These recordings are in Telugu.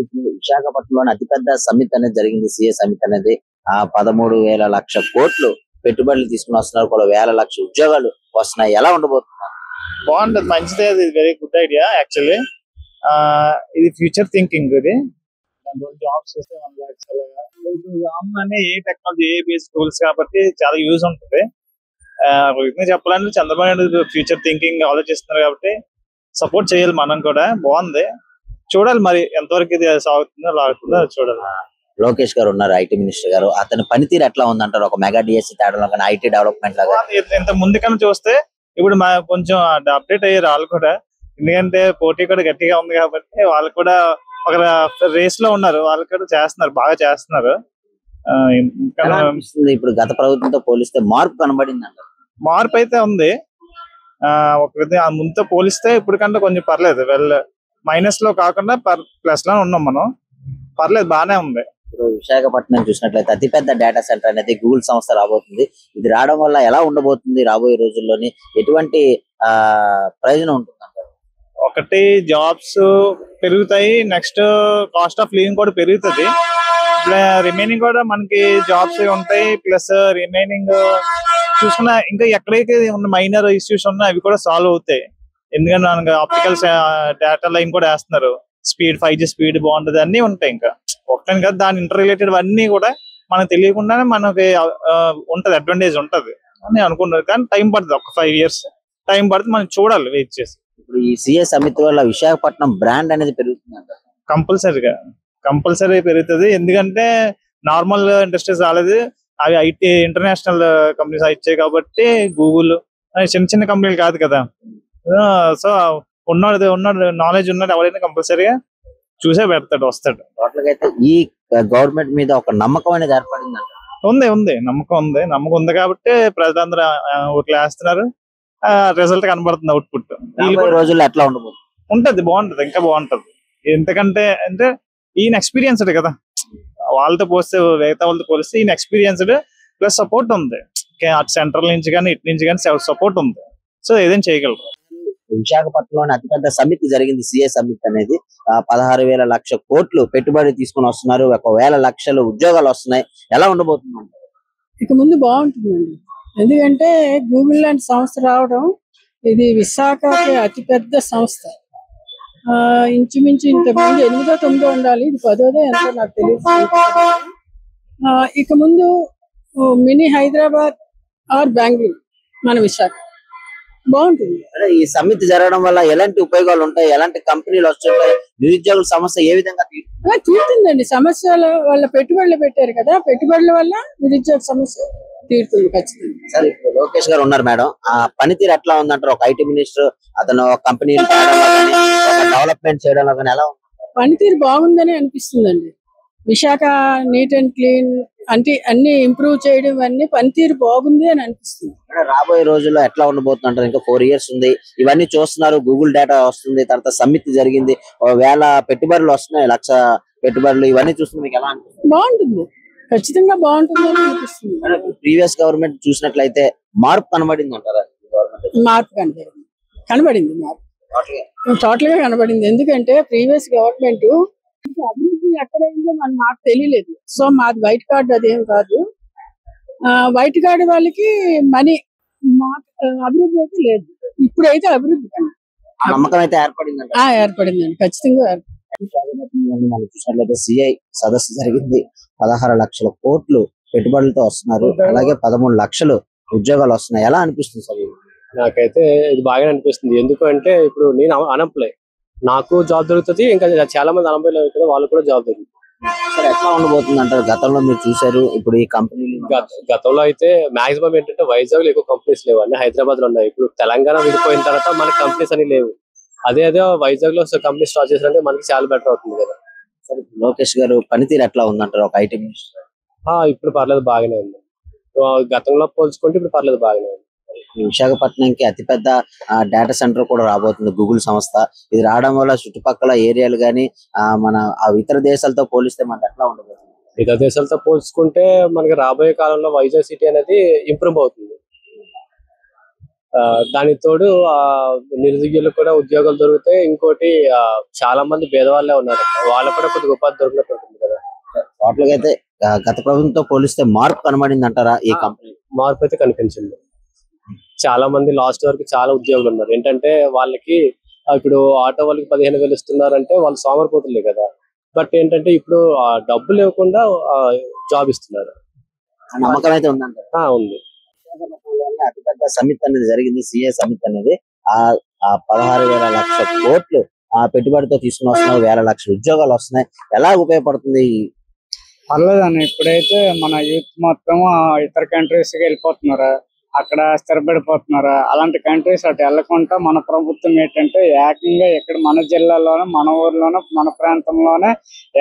ఇప్పుడు విశాఖపట్నంలోని అతిపెద్ద సమ్మిట్ అనేది జరిగింది. సిఏ సమ్మిట్ అనేది 13,00,00,000 కోట్లు పెట్టుబడులు తీసుకుని వస్తున్నారు. కూడా వేల లక్ష ఉద్యోగాలు వస్తున్నాయి. ఎలా ఉండబోతుంది? బాగుంటది, మంచిదే. అది వెరీ గుడ్ ఐడియా యాక్చువల్లీ. ఇది ఫ్యూచర్ థింకింగ్. ఇది దాంట్లో జాబ్స్ వస్తే 1 lakhs అలాగా. ఇప్పుడు రాగానే ఏ టెక్నాలజీ, ఏ బేస్ టూల్స్ కాబట్టి చాలా యూజ్ ఉంటుంది. చెప్పాలంటే చంద్రబాబు నాయుడు ఫ్యూచర్ థింకింగ్ ఆలోచిస్తున్నారు కాబట్టి సపోర్ట్ చేయాలి మనం కూడా. బాగుంది, చూడాలి మరి ఎంతవరకు ఇది సాగుతుందో లాగుతుందో చూడాలి. లోకేష్ గారు ఉన్నారు, ఐటీ మినిస్టర్ గారు. అతని పనితీరు ఎట్లా ఉందంటారు? ఒక మెగా డిఎస్సి తేడాలో కానీ ఐటీ డెవలప్మెంట్ లాగా ఇంత ముందు కన్నా చూస్తే ఇప్పుడు కొంచెం అప్డేట్ అయ్యారు వాళ్ళు కూడా. ఎందుకంటే పోటీ కూడా గట్టిగా ఉంది కాబట్టి వాళ్ళు కూడా ఒక రేస్ లో ఉన్నారు. వాళ్ళు కూడా చేస్తున్నారు, బాగా చేస్తున్నారు. ఇప్పుడు గత ప్రభుత్వంతో పోలిస్తే మార్పు కనబడింది అంటారు? మార్పు అయితే ఉంది. ముందుతో పోలిస్తే ఇప్పుడు కంటే కొంచెం పర్లేదు. మైనస్ లో కాకుండా ప్లస్ లో ఉన్నాం మనం. పర్లేదు, బానే ఉంది. ఇప్పుడు విశాఖపట్నం చూసినట్లయితే అతిపెద్ద డేటా సెంటర్ అనేది గూగుల్ సంస్థ రాబోతుంది. ఇది రావడం వల్ల ఎలా ఉండబోతుంది? రాబోయే రోజుల్లోని ఎటువంటి ప్రయోజనం ఉంటుంది అంటారు? ఒకటి, జాబ్స్ పెరుగుతాయి. నెక్స్ట్ కాస్ట్ ఆఫ్ లివింగ్ కూడా పెరుగుతుంది. రిమైనింగ్ కూడా మనకి జాబ్స్ ఉంటాయి. ప్లస్ రిమైనింగ్ చూసుకున్నా ఇంకా ఎక్కడైతే ఉన్న మైనర్ ఇష్యూస్ ఉన్నా అవి కూడా సాల్వ్ అవుతాయి. ఎందుకంటే మనకి ఆప్టికల్ డేటా లైన్ కూడా వేస్తున్నారు. స్పీడ్ 5G స్పీడ్ బాగుంటది, అన్ని ఉంటాయి. ఇంకా ఒకటే కదా, దాని ఇంటర్ రిలేటెడ్ అన్ని కూడా మనకు తెలియకుండానే మనకి ఉంటది, అడ్వాంటేజ్ ఉంటది అని అనుకుంటారు. కానీ టైం పడుతుంది, ఒక 5 years టైం పడుతుంది. మనం చూడాలి, వెయిట్ చేసి. ఇప్పుడు ఈ సిఏ సమితి వల్ల విశాఖపట్నం బ్రాండ్ అనేది పెరుగుతుంది అంటారు? కంపల్సరీ పెరుగుతుంది. ఎందుకంటే నార్మల్ ఇండస్ట్రీస్ రాలేదు, అవి ఐటీ ఇంటర్నేషనల్ కంపెనీస్ వచ్చాయి కాబట్టి. గూగుల్ చిన్న చిన్న కంపెనీలు కాదు కదా. సో ఉన్నాడు నాలెడ్జ్ ఉన్నాడు ఎవరైనా కంపల్సరీగా చూసే పెడతాడు, వస్తాడు. టోటల్ గా అయితే ఈ గవర్నమెంట్ మీద ఒక నమ్మకం అనేది ఏర్పడింది అంట? ఉంది, నమ్మకం ఉంది కాబట్టి ప్రజలందరూ ఓట్లు వేస్తున్నారు. రిజల్ట్ కనబడుతుంది, అవుట్పుట్. రోజుల్లో ఎట్లా ఉంటది, బాగుంటది, ఇంకా బాగుంటది. ఎందుకంటే అంటే ఈయన ఎక్స్పీరియన్స్డ్ కదా. వాళ్ళతో పోస్తే, మిగతా వాళ్ళతో పోలిస్తే ఈయన ఎక్స్పీరియన్స్డ్. ప్లస్ సపోర్ట్ ఉంది, అటు సెంట్రల్ నుంచి కానీ ఇటు నుంచి కానీ సపోర్ట్ ఉంది. సో ఏదైనా చేయగలరు. విశాఖపట్నంలోని అతిపెద్ద సమితి జరిగింది, సిఏ సమితి అనేది. 16,00,000 కోట్లు పెట్టుబడి తీసుకుని వస్తున్నారు. 1,00,000 ఉద్యోగాలు వస్తున్నాయి. ఎలా ఉండబోతుంది? ఇక ముందు బాగుంటుందండి. ఎందుకంటే గూగుల్ లాంటి సంస్థ రావడం, ఇది విశాఖకి అతిపెద్ద సంస్థ. ఇంచుమించు ఇంతకుముందు 8దో 9దో ఉండాలి, ఇది 10దో ఎంతో నాకు తెలియదు. ఇక ముందు మినీ హైదరాబాద్ ఆర్ బెంగళూరు మన విశాఖ బాగుంటుంది. ఈ సమితి జరగడం వల్ల ఎలాంటి ఉపయోగాలు ఉంటాయి? ఎలాంటి కంపెనీలు వస్తుంటాయి? నిరుద్యోగుల సమస్య ఏ విధంగా తీరుతుందండి? సమస్యలు వాళ్ళ పెట్టుబడులు పెట్టారు కదా, పెట్టుబడుల వల్ల నిరుద్యోగ సమస్య తీరుతుంది ఖచ్చితంగా. సరే, ఇప్పుడు లోకేష్ గారు ఉన్నారు మేడం. ఆ పనితీరు ఎట్లా ఉందంటారు? ఒక ఐటీ మినిస్టర్, అతను కంపెనీ డెవలప్మెంట్ చేయడంలో కానీ ఎలా ఉంది? పనితీరు బాగుందని అనిపిస్తుందండి. విశాఖ నీట్ అండ్ క్లీన్ అంటే అన్ని ఇంప్రూవ్ చేయడం, అన్ని పనితీరు బాగుంది అని అనిపిస్తుంది. రాబోయే రోజుల్లో ఎట్లా ఉండబోతుందంటారు? ఇంకా 4 years ఉంది. ఇవన్నీ చూస్తున్నారు, గూగుల్ డేటా వస్తుంది, తర్వాత సమ్మిట్ జరిగింది, 1,000 పెట్టుబడులు వస్తున్నాయి, 1,00,000 పెట్టుబడులు. ఇవన్నీ చూస్తుంది, మీకు ఎలా అనిపిస్తుంది? బాగుంటుంది, ఖచ్చితంగా బాగుంటుంది అని అనిపిస్తుంది. ప్రీవియస్ గవర్నమెంట్ చూసినట్లయితే మార్పు కనబడింది అంటారా? మార్పు కనబడింది టోటల్ గా కనబడింది. ఎందుకంటే ప్రీవియస్ గవర్నమెంట్ అభివృద్ధి ఎక్కడైందో మాకు తెలియలేదు. సో మాది వైట్ కార్డు అదేం కాదు. వైట్ కార్డు వాళ్ళకి మనీ, మాకు అభివృద్ధి అయితే లేదు. ఇప్పుడైతే అభివృద్ధి నమ్మకం అయితే ఏర్పడిందండి, ఖచ్చితంగా మనం చూసినట్లయితే సిఐ సదస్సు జరిగింది. 16,00,000 కోట్లు పెట్టుబడులతో వస్తున్నారు. అలాగే 13 లక్షలు ఉద్యోగాలు వస్తున్నాయి. ఎలా అనిపిస్తుంది సార్? నాకైతే ఇది బాగా అనిపిస్తుంది. ఎందుకంటే ఇప్పుడు నేను అన్ఎంప్లాయ్, నాకు జాబ్ దొరుకుతుంది. ఇంకా చాలా మంది అన్ఎంప్లాయ్ కదా, వాళ్ళు కూడా జాబ్ దొరుకుతుంది. ఎట్లా ఉండబోతుంది అంటారు? గతంలో మీరు చూసారు, ఇప్పుడు ఈ కంపెనీ గతంలో అయితే మాక్సిమం ఏంటంటే వైజాగ్ లో ఎక్కువ కంపెనీస్ లేవు, అన్ని హైదరాబాద్ లో ఉన్నాయి. ఇప్పుడు తెలంగాణ విడిపోయిన తర్వాత మనకి కంపెనీస్ అని లేవు. అదే వైజాగ్ లో కంపెనీ స్టార్ట్ చేసారంటే మనకి చాలా బెటర్ అవుతుంది కదా. లోకేష్ గారు పనితీరు ఎట్లా ఉందంటారు ఒక ఐటీ మినిస్టర్? ఇప్పుడు పర్లేదు, బాగానే ఉంది. గతంలో పోల్చుకుంటే ఇప్పుడు పర్లేదు, బాగానే ఉంది. విశాఖపట్నంకి అతిపెద్ద డేటా సెంటర్ కూడా రాబోతుంది గూగుల్ సంస్థ. ఇది రావడం వల్ల చుట్టుపక్కల ఏరియాలు గానీ మన ఇతర దేశాలతో పోలిస్తే మనకి ఎట్లా ఉండబోతుంది? ఇతర దేశాలతో పోల్చుకుంటే మనకి రాబోయే కాలంలో వైజాగ్ సిటీ అనేది ఇంప్రూవ్ అవుతుంది. దానికి తోడు నిరుద్యోగులకు కూడా ఉద్యోగాలు దొరుకుతాయి. ఇంకోటి చాలా మంది పేదవాళ్ళే ఉన్నారు, వాళ్ళకు కూడా కొద్దిగా ఉపాధి దొరికినట్టు ఉంటుంది కదా. టోటల్ గా అయితే గత ప్రభుత్వంతో పోలిస్తే మార్పు కనబడింది అంటారా ఈ కంపెనీ? మార్పు అయితే కనిపించింది. చాలా మంది లాస్ట్ వరకు చాలా ఉద్యోగులు ఉన్నారు. ఏంటంటే వాళ్ళకి ఇప్పుడు ఆటో వాళ్ళకి 15,000 ఇస్తున్నారంటే వాళ్ళు సోమరిపోతులే కదా. బట్ ఏంటంటే ఇప్పుడు డబ్బులు ఇవ్వకుండా జాబ్ ఇస్తున్నారు. నమ్మకం అయితే ఉందంటారా? ఉంది. విశాఖపట్నంలోనే అతిపెద్ద సమిట్ అనేది జరిగింది, సిఏ సమిట్ అనేది. ఆ 16,000 లక్షల కోట్లు ఆ పెట్టుబడితో తీసుకుని వస్తున్నారు, వేల లక్షల ఉద్యోగాలు వస్తున్నాయి. ఎలా ఉపయోగపడుతుంది? పర్లేదన్న, ఇప్పుడైతే మన యూత్ మొత్తం ఇతర కంట్రీస్ కి వెళ్ళిపోతున్నారు, అక్కడ స్థిరపడిపోతున్నారు. అలాంటి కంట్రీస్ అటు వెళ్ళకుండా మన ప్రభుత్వం ఏంటంటే ఏకంగా ఇక్కడ మన జిల్లాలోనే, మన ఊర్లోనే, మన ప్రాంతంలోనే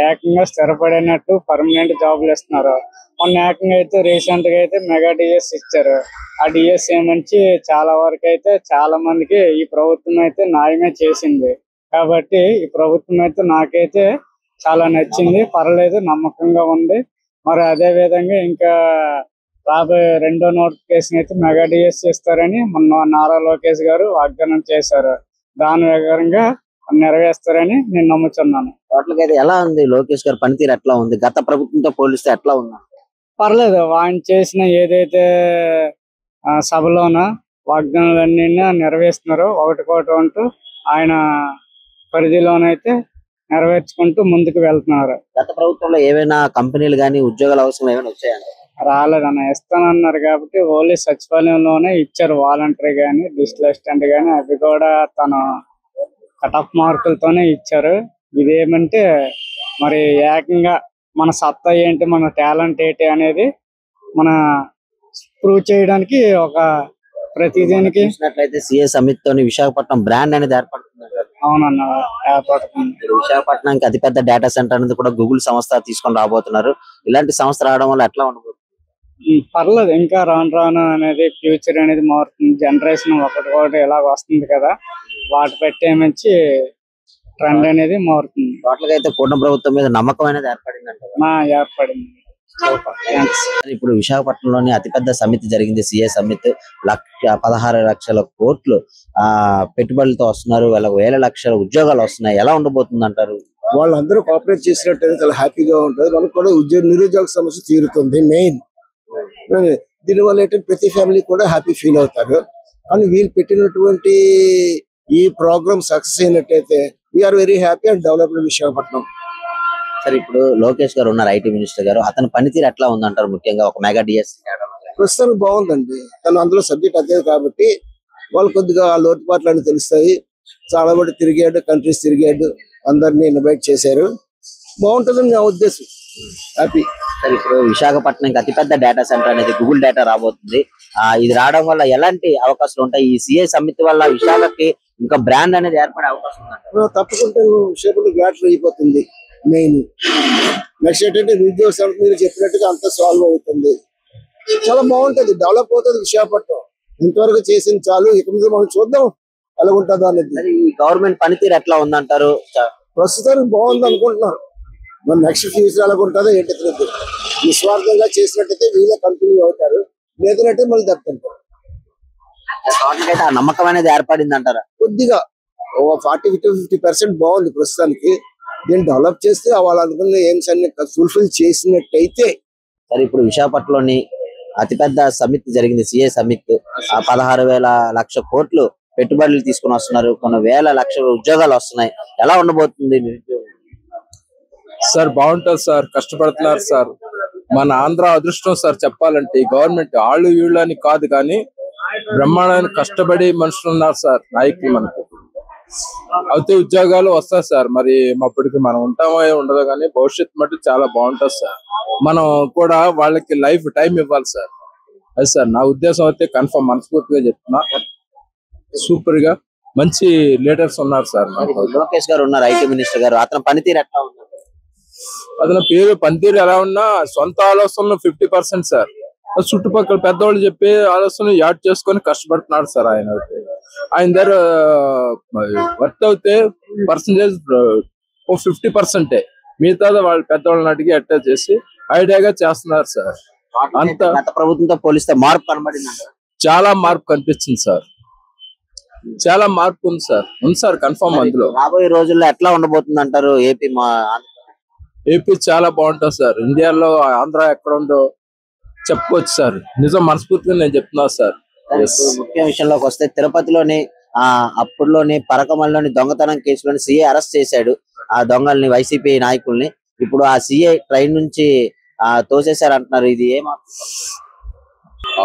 ఏకంగా స్థిరపడినట్టు పర్మనెంట్ జాబులు ఇస్తున్నారు. మొన్న ఏకంగా అయితే రీసెంట్ గా అయితే మెగా డిఎస్ ఇచ్చారు. ఆ డిఎస్ నుంచి చాలా వరకు అయితే చాలా మందికి ఈ ప్రభుత్వం అయితే న్యాయమే చేసింది. కాబట్టి ఈ ప్రభుత్వం అయితే నాకైతే చాలా నచ్చింది, పర్లేదు, నమ్మకంగా ఉంది. మరి అదే విధంగా ఇంకా రాబోయే రెండో నోటిఫికేషన్ అయితే మెగా డిఎస్ ఇస్తారని మొన్న నారా లోకేష్ గారు వాగ్దానం చేశారు. దాని ప్రకారంగా నెరవేరుస్తారని నేను నమ్ముతున్నాను. టోటల్ గా అయితే ఎలా ఉంది లోకేష్ గారి పనితీరు, ఎట్లా ఉంది గత ప్రభుత్వంతో పోలిస్తే ఎట్లా ఉంది? పర్లేదు, ఆయన చేసిన ఏదైతే సభలోన వాగ్దానాలన్నీ నెరవేరుస్తున్నారో ఒకటికోటి అంటూ ఆయన పరిధిలోనైతే నెరవేర్చుకుంటూ ముందుకు వెళ్తున్నారు. గత ప్రభుత్వంలో ఏవైనా కంపెనీలు గానీ ఉద్యోగాల అవసరం ఏమైనా వచ్చాయండి? రాలేదన్న, ఇస్తానన్నారు కాబట్టి ఓన్లీ సచివాలయంలోనే ఇచ్చారు. వాలంటరీ గానీ, డిజిటల్ అసిస్టెంట్ గానీ అవి కూడా తన కట్ ఆఫ్ మార్కులతోనే ఇచ్చారు. ఇదేమంటే మరి ఏకంగా మన సత్తా ఏంటి, మన టాలెంట్ ఏంటి అనేది మన ప్రూవ్ చేయడానికి ఒక ప్రతిదీనికి చూసినట్లయితే సిఏ సమిట్ తోని విశాఖపట్నం బ్రాండ్ అనేది ఏర్పడుతుంది. అవునన్న, ఏర్పడుతుంది. విశాఖపట్నానికి అతిపెద్ద డేటా సెంటర్ అనేది కూడా గూగుల్ సంస్థ తీసుకొని రాబోతున్నారు. ఇలాంటి సంస్థ రావడం వల్ల ఎట్లా ఉండబోతుంది? పర్లేదు, ఇంకా రాను రాను అనేది ఫ్యూచర్ అనేది మారుతుంది. జనరేషన్ ఒకటి ఇలాగ వస్తుంది కదా, వాటి పెట్టేమించి ట్రెండ్ అనేది మారుతుంది. టోటల్ గా అయితే కూటమి ప్రభుత్వం మీద నమ్మకం అనేది ఏర్పడింది అంటారు? ఏర్పడింది. ఇప్పుడు విశాఖపట్నంలోని అతిపెద్ద సమితి జరిగింది, సిఏ సమిట్. 16 లక్షల కోట్లు పెట్టుబడులతో వస్తున్నారు, వాళ్ళకి వేల లక్షల ఉద్యోగాలు వస్తున్నాయి. ఎలా ఉండబోతుంది అంటారు? వాళ్ళందరూ కోఆపరేట్ చేసినట్టయితే చాలా హ్యాపీగా ఉంటుంది. మనకు కూడా నిరుద్యోగ సమస్య తీరుతుంది. మెయిన్ దీనివల్ల ఏంటంటే ప్రతి ఫ్యామిలీ కూడా హ్యాపీ ఫీల్ అవుతారు. కానీ వీళ్ళు పెట్టినటువంటి ఈ ప్రోగ్రామ్ సక్సెస్ అయినట్టయితే we are very happy and developed Visakhapatnam. సరే, ఇప్పుడు లోకేష్ గారు ఉన్నారు, ఐటీ మినిస్టర్ గారు. అతని పనితీరు ఎట్లా ఉందంటారు? ముఖ్యంగా ఒక మెగా డిఎస్ ప్రస్తుతానికి బాగుందండి. తను అందులో సబ్జెక్ట్ అదే కాబట్టి వాళ్ళు కొద్దిగా లోటుపాట్లు అని తెలుస్తాయి. చాలా మంది తిరిగాడు, కంట్రీస్ తిరిగాడు, అందరినీ ఇన్వైట్ చేశారు. బాగుంటుందని నా ఉద్దేశం. హ్యాపీ. సరే, ఇప్పుడు విశాఖపట్నం అతిపెద్ద డేటా సెంటర్ అనేది గూగుల్ డేటా రాబోతుంది. ఇది రావడం వల్ల ఎలాంటి అవకాశాలు ఉంటాయి? ఈ సిఏ సమితి వల్ల విశాఖకి ఇంకా బ్రాండ్ అనేది ఏర్పడే అవకాశం ఉంది? తప్పకుండా విశాఖపట్నం గ్యాటర్ అయిపోతుంది. మెయిన్ నెక్స్ట్ ఏంటంటే నిరుద్యోగ సమస్య మీరు చెప్పినట్టుగా అంత సాల్వ్ అవుతుంది. చాలా బాగుంటది, డెవలప్ అవుతుంది విశాఖపట్నం. ఇంతవరకు చేసింది చాలు, ఇక మీద మనం చూద్దాం ఎలా ఉంటుందో అనేది. ఈ గవర్నమెంట్ పనితీరు ఎట్లా ఉందంటారు? ప్రస్తుతానికి బాగుంది అనుకుంటున్నారు. మరి నెక్స్ట్ ఫ్యూచర్ ఎలా ఉంటుందో ఏంటి తెలియదు. నిస్వార్థంగా చేసినట్టయితే వీళ్ళ కంపెనీ అవుతారు, లేదంటే మళ్ళీ దక్కుంటారు. ఆ నమ్మకం అనేది ఏర్పడింది అంటారా? కొద్దిగా 40-50% బాగుంది ప్రస్తుతానికి. దీన్ని డెవలప్ చేస్తే వాళ్ళు అనుకున్న ఎయిమ్స్ అన్ని ఫుల్ఫిల్ చేసినట్టయితే. సరే, ఇప్పుడు విశాఖపట్నంలోని అతిపెద్ద సమిట్ జరిగింది, సిఏ సమిట్. 16,000 లక్షల కోట్లు పెట్టుబడులు తీసుకుని వస్తున్నారు, కొన్ని వేల లక్షల ఉద్యోగాలు వస్తున్నాయి. ఎలా ఉండబోతుంది? సార్ బాగుంటుంది సార్, కష్టపడుతున్నారు సార్. మన ఆంధ్ర అదృష్టం సార్ చెప్పాలంటే. ఈ గవర్నమెంట్ వాళ్ళు వీళ్ళు అని కాదు, కానీ బ్రహ్మాండమైన కష్టపడి మనుషులు ఉన్నారు సార్, నాయకులు. మనకు అయితే ఉద్యోగాలు వస్తాయి సార్. మరి అప్పటికి మనం ఉంటామో ఉండదు, కానీ భవిష్యత్తు మటు చాలా బాగుంటుంది సార్. మనం కూడా వాళ్ళకి లైఫ్ టైం ఇవ్వాలి సార్. అది సార్ నా ఉద్దేశం. అయితే కన్ఫర్మ్ మనస్ఫూర్తిగా చెప్తున్నా, సూపర్ గా మంచి లీడర్స్ ఉన్నారు సార్. లోకేష్ గారు ఉన్నారు, ఐటీ మినిస్టర్ గారు. అతని పనితీరు ఎట్లా ఉంది? అతని పనితీరు ఎలా ఉన్నా సొంత ఆలోచనలు 50% సార్. చుట్టుపక్కల పెద్దవాళ్ళు చెప్పే ఆలోచనలు యాడ్ చేసుకొని కష్టపడుతున్నాడు సార్. ఆయన దగ్గర వర్క్ అవుతే పర్సంటేజ్ 50%, మిగతా వాళ్ళు పెద్దవాళ్ళని అడిగి అటాచ్ చేసి ఐడియాగా చేస్తున్నారు సార్. అంత గత ప్రభుత్వంతో పోలిస్తే మార్పు కనబడింది, చాలా మార్పు కనిపించింది సార్. చాలా మార్పు ఉంది సార్ కన్ఫర్మ్ అందులో. రాబోయే రోజుల్లో ఎట్లా ఉండబోతుంది అంటారు ఏపీ? ఏపీ చాలా బాగుంటుంది సార్. ఇండియాలో ఆంధ్ర ఎక్కడ ఉందో చెప్పుకోవచ్చు సార్. నిజం మనస్ఫూర్తిగా నేను చెప్తున్నా సార్. ముఖ్య విషయంలోకి వస్తే తిరుపతిలోని అప్పుడులోని పరకమల్లోని దొంగతనం కేసులోని సీఏ అరెస్ట్ చేశాడు ఆ దొంగల్ని, వైసీపీ నాయకుల్ని. ఇప్పుడు ఆ సీఏ ట్రైన్ నుంచి తోసేశారు అంటున్నారు. ఇది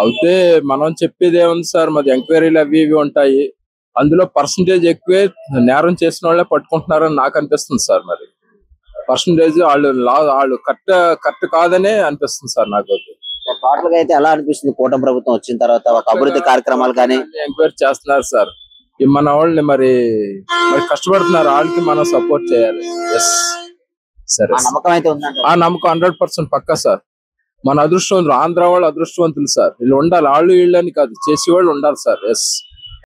అయితే మనం చెప్పేది ఏముంది సార్, మాది ఎంక్వైరీలు అవి ఇవి ఉంటాయి. అందులో పర్సంటేజ్ ఎక్కువే నేరం చేసిన వాళ్ళే పట్టుకుంటున్నారని నాకు అనిపిస్తుంది సార్. మరి పర్సంటేజ్ వాళ్ళు కరెక్ట్ కాదనే అనిపిస్తుంది సార్ నాకు. టోటల్ గా అయితే ఎలా అనిపిస్తుంది కూటమి ప్రభుత్వం వచ్చిన తర్వాత ఒక అభివృద్ధి కార్యక్రమాలు కానీ ఎంక్వైరీ చేస్తున్నారు సార్. మన వాళ్ళని మరి కష్టపడుతున్నారు, వాళ్ళకి మనం సపోర్ట్ చేయాలి. ఎస్ సరే, నమ్మకం అయితే ఉందండి. ఆ నమ్మకం 100% పక్కా సార్. మన అదృష్టవంతులు, ఆంధ్ర వాళ్ళు అదృష్టవంతులు సార్. వీళ్ళు ఉండాలి, వాళ్ళు వీళ్ళని కాదు, చేసేవాళ్ళు ఉండాలి సార్. ఎస్.